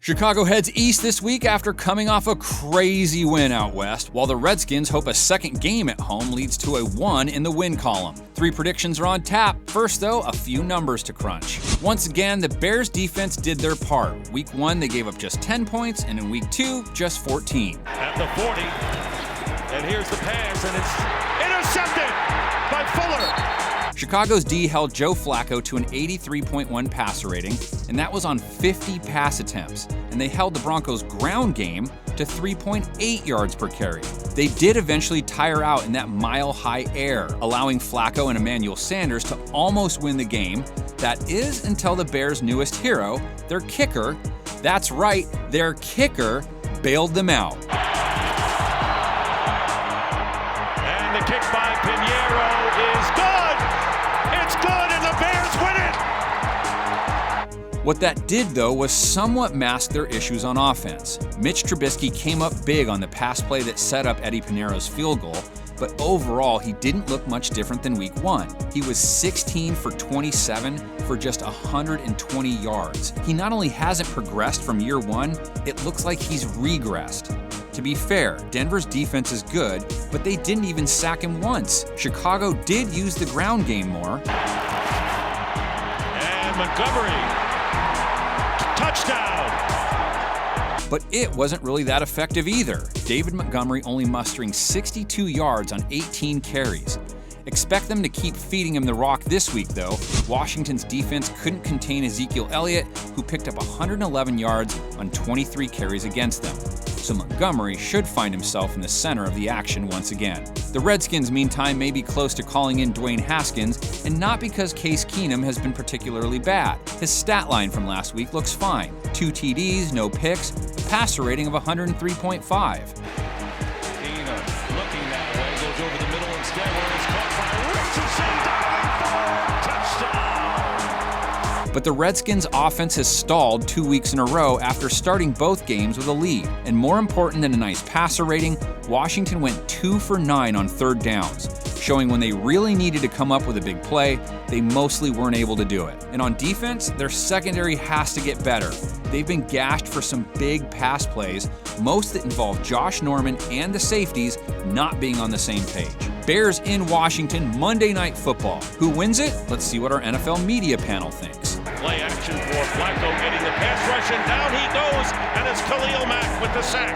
Chicago heads east this week after coming off a crazy win out west, while the Redskins hope a second game at home leads to a 1 in the win column. 3 predictions are on tap. First, though, a few numbers to crunch. Once again, the Bears defense did their part. Week 1, they gave up just 10 points, and in Week 2, just 14. At the 40, and here's the pass, and it's intercepted by Fuller. Chicago's D held Joe Flacco to an 83.1 passer rating, and that was on 50 pass attempts. And they held the Broncos' ground game to 3.8 yards per carry. They did eventually tire out in that mile-high air, allowing Flacco and Emmanuel Sanders to almost win the game. That is until the Bears' newest hero, their kicker, that's right, their kicker, bailed them out. And the kick by PINEIRO is good! It's good, and the Bears win it! What that did, though, was somewhat mask their issues on offense. Mitch Trubisky came up big on the pass play that set up Eddy Piñeiro's field goal, but overall, he didn't look much different than Week 1. He was 16 for 27 for just 120 yards. He not only hasn't progressed from year 1, it looks like he's regressed. To be fair, Denver's defense is good, but they didn't even sack him once. Chicago did use the ground game more. And Montgomery, touchdown! But it wasn't really that effective either. David Montgomery only mustering 62 yards on 18 carries. Expect them to keep feeding him the rock this week, though. Washington's defense couldn't contain EZEKIEL Elliott, who picked up 111 yards on 23 carries against them. So Montgomery should find himself in the center of the action once again. The Redskins, meantime, may be close to calling in Dwayne Haskins, and not because Case Keenum has been particularly bad. His stat line from last week looks fine. 2 TDs, no picks, a passer rating of 103.5. KEENUM looking that way, goes over the middle instead, where he's caught by Richardson, touchdown! But the Redskins' offense has stalled 2 weeks in a row after starting both games with a lead. And more important than a nice passer rating, Washington went 2 for 9 on third downs, showing when they really needed to come up with a big play, they mostly weren't able to do it. And on defense, their secondary has to get better. They've been gashed for some big pass plays, most that involve Josh Norman and the safeties not being on the same page. Bears in Washington, Monday Night Football. Who wins it? Let's see what our NFL media panel thinks. Play action for Flacco getting the pass rush, and down he goes, and it's Khalil Mack with the sack.